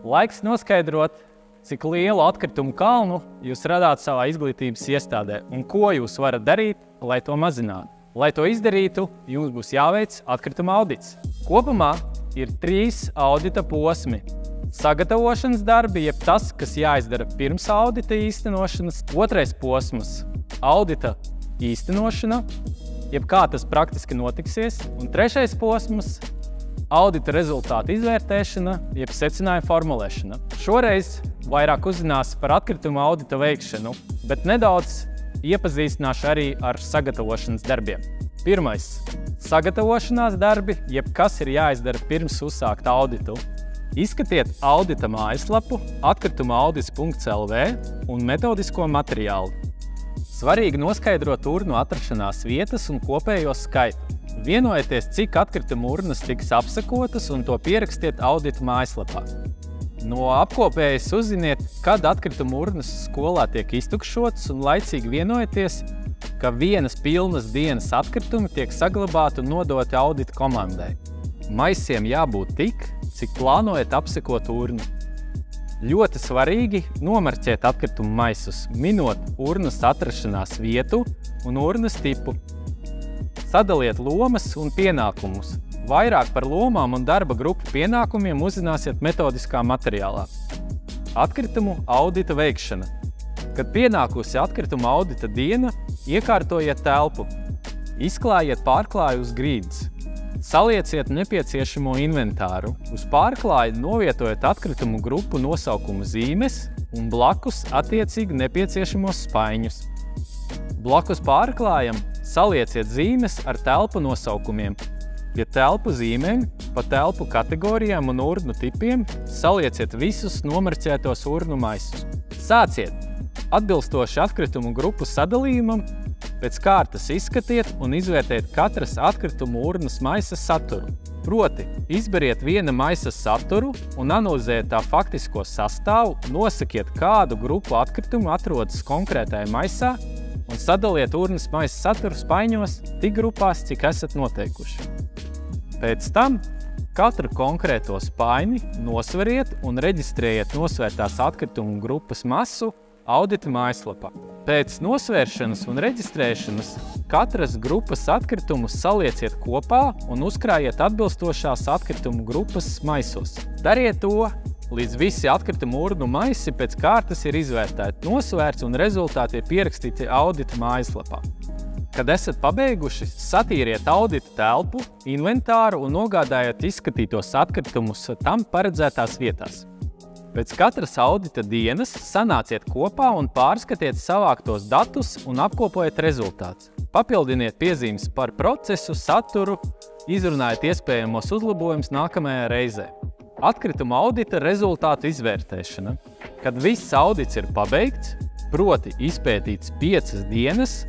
Laiks noskaidrot, cik lielu atkritumu kalnu jūs radāt savā izglītības iestādē un ko jūs varat darīt, lai to mazinātu. Lai to izdarītu, jums būs jāveic atkrituma audits. Kopumā ir 3 audita posmi. Sagatavošanas darbi, jeb tas, kas jāizdara pirms audita īstenošanas. 2. posms – audita īstenošana, jeb kā tas praktiski notiksies. Un 3. posms – audita rezultātu izvērtēšana, jeb secinājuma formulēšana. Šoreiz vairāk uzzināsi par atkrituma audita veikšanu, bet nedaudz iepazīstināšu arī ar sagatavošanas darbiem. 1. Sagatavošanās darbi, jeb kas ir jāizdara pirms uzsākt auditu. Izskatiet audita mājaslapu atkritumaudits.lv un metodisko materiālu. Svarīgi noskaidrot urnu atrašanās vietas un kopējo skaitu. Vienojieties, cik atkrituma urnas tiks apsekotas un to pierakstiet audita mājaslapā. No apkopējas uzziniet, kad atkrituma urnas skolā tiek iztukšotas un laicīgi vienojieties, ka vienas pilnas dienas atkritumi tiek saglabāti un nodoti audita komandai. Maisiem jābūt tik, cik plānojat apsekot urnu. Ļoti svarīgi nomarķēt atkrituma maisus, minot urnas atrašanās vietu un urnas tipu. Sadaliet lomas un pienākumus. Vairāk par lomām un darba grupu pienākumiem uzzināsiet metodiskā materiālā. Atkritumu audita veikšana. Kad pienākusi atkrituma audita diena, iekārtojiet telpu. Izklājiet pārklāju uz grīdas. Salieciet nepieciešamo inventāru. Uz pārklāju novietojiet atkritumu grupu nosaukumu zīmes un blakus attiecīgi nepieciešamos spaiņus. Blakus pārklājam salieciet zīmes ar telpu nosaukumiem. Pie telpu zīmēm, pa telpu kategorijām un urnu tipiem salieciet visus nomarķētos urnu maisus. Sāciet! Atbilstoši atkritumu grupu sadalījumam, pēc kārtas izskatiet un izvērtējiet katras atkritumu urnas maisa saturu. Proti, izberiet viena maisa saturu un analizējiet tā faktisko sastāvu, nosakiet, kādu grupu atkritumu atrodas konkrētajā maisā un sadaliet urnas maisa saturu spaiņos tik grupās, cik esat noteikuši. Pēc tam katru konkrēto spaini nosveriet un reģistrējiet nosvērtās atkritumu grupas masu audita mājaslapā. Pēc nosvēršanas un reģistrēšanas katras grupas atkritumus salieciet kopā un uzkrājiet atbilstošās atkritumu grupas maisos. Dariet to, līdz visi atkritumu urnu maisi pēc kārtas ir izvērtēti, nosvērts un rezultāti ir pierakstīti audita mājaslapā. Kad esat pabeiguši, satīriet audita telpu, inventāru un nogādājiet izskatītos atkritumus tam paredzētās vietās. Pēc katras audita dienas sanāciet kopā un pārskatiet savāktos datus un apkopojiet rezultātus. Papildiniet piezīmes par procesu, saturu, izrunājiet iespējamos uzlabojumus nākamajā reizē. Atkrituma audita rezultātu izvērtēšana. Kad viss audits ir pabeigts, proti izpētīts 5 dienas,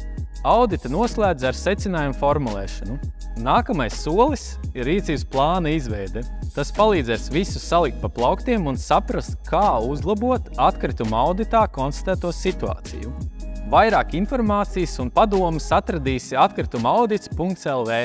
audita noslēdz ar secinājumu formulēšanu. Nākamais solis ir rīcības plāna izveide. Tas palīdzēs visus salikt pa plauktiem un saprast, kā uzlabot atkrituma auditā konstatēto situāciju. Vairāk informācijas un padomus atradīsi atkritumaudits.lv.